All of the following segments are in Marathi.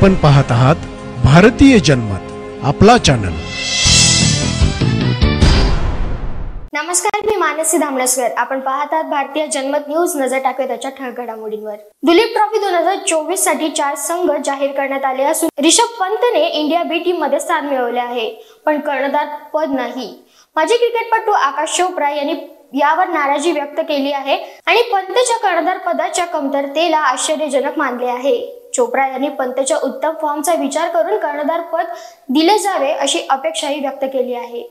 आपण पाहत आहात भारतीय जनमत, आपला चॅनल। नमस्कार, मी मानसी धामणसकर। आपण पाहत आहात भारतीय जनमत न्यूज। नजर टाकूया त्याच्या ठळक घडामोडींवर। दुलीप ट्रॉफी 2024 साठी 4 संघ जाहीर करण्यात आले असून ऋषभ पंतने इंडिया बी टीम मध्ये स्थान मिळवले आहे, पण कर्णधार पद नाही। माजी क्रिकेटपटू आकाश चोप्रा यांनी यावर नाराजी व्यक्त केली आहे आणि पंतच्या कर्णधार पदाच्या कमतरतेला आश्चर्यजनक मानले आहे। चोप्रा यांनी पंतच्या उत्तम फॉर्मचा विचार करून कर्णधार पद दिले जावे अशी अपेक्षाही व्यक्त केली आहे।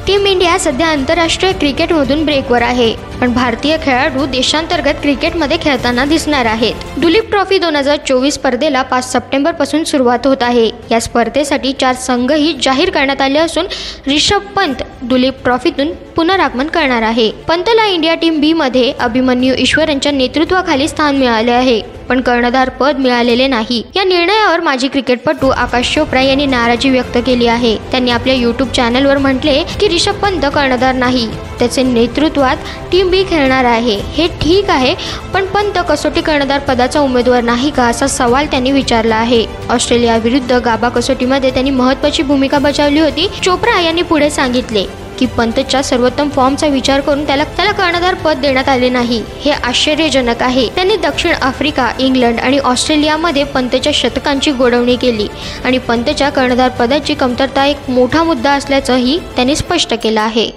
टीम इंडिया सध्या आंतरराष्ट्रीय क्रिकेटमधून ब्रेकवर आहे, पण भारतीय खेळाडू देशांतर्गत क्रिकेटमध्ये खेळताना दिसणार आहेत। दुलीप ट्रॉफी 2024 स्पर्धेला 5 सप्टेंबर पासून सुरुवात होत आहे। या स्पर्धेसाठी 4 संघही जाहीर करण्यात आले असून ऋषभ पंत दुलीप ट्रॉफीतून पुनरागमन करणार आहे। पंतला इंडिया टीम बी मध्ये अभिमन्यू ईश्वर यांच्या नेतृत्वाखाली स्थान मिळाले आहे, पण कर्णधार पद मिळालेले नाही। या निर्णयावर माजी क्रिकेटपटू आकाश चोप्रा यांनी नाराजी व्यक्त केली आहे। त्यांनी आपल्या YouTube चॅनलवर म्हटले की ऋषभ पंत कर्णधार नाही, त्याचे नेतृत्वात टीम बी खेळणार आहे, हे ठीक आहे, पण पंत कसोटी कर्णधार पदाचा उमेदवार नाही का, असा सवाल त्यांनी विचारला आहे। ऑस्ट्रेलिया विरुद्ध गाबा कसोटीमध्ये त्यांनी महत्त्वाची भूमिका बजावली होती। चोप्रा यांनी पुढे सांगितले की पंतच्या सर्वोत्तम फॉर्मचा विचार करून त्याला कर्णधार पद देण्यात आले नाही, हे आश्चर्यजनक आहे। त्यांनी दक्षिण आफ्रिका, इंग्लंड आणि ऑस्ट्रेलियामध्ये पंतच्या शतकांची गोडवणी केली आणि पंतच्या कर्णधार पदाची कमतरता एक मोठा मुद्दा असल्याचंही त्यांनी स्पष्ट केलं आहे।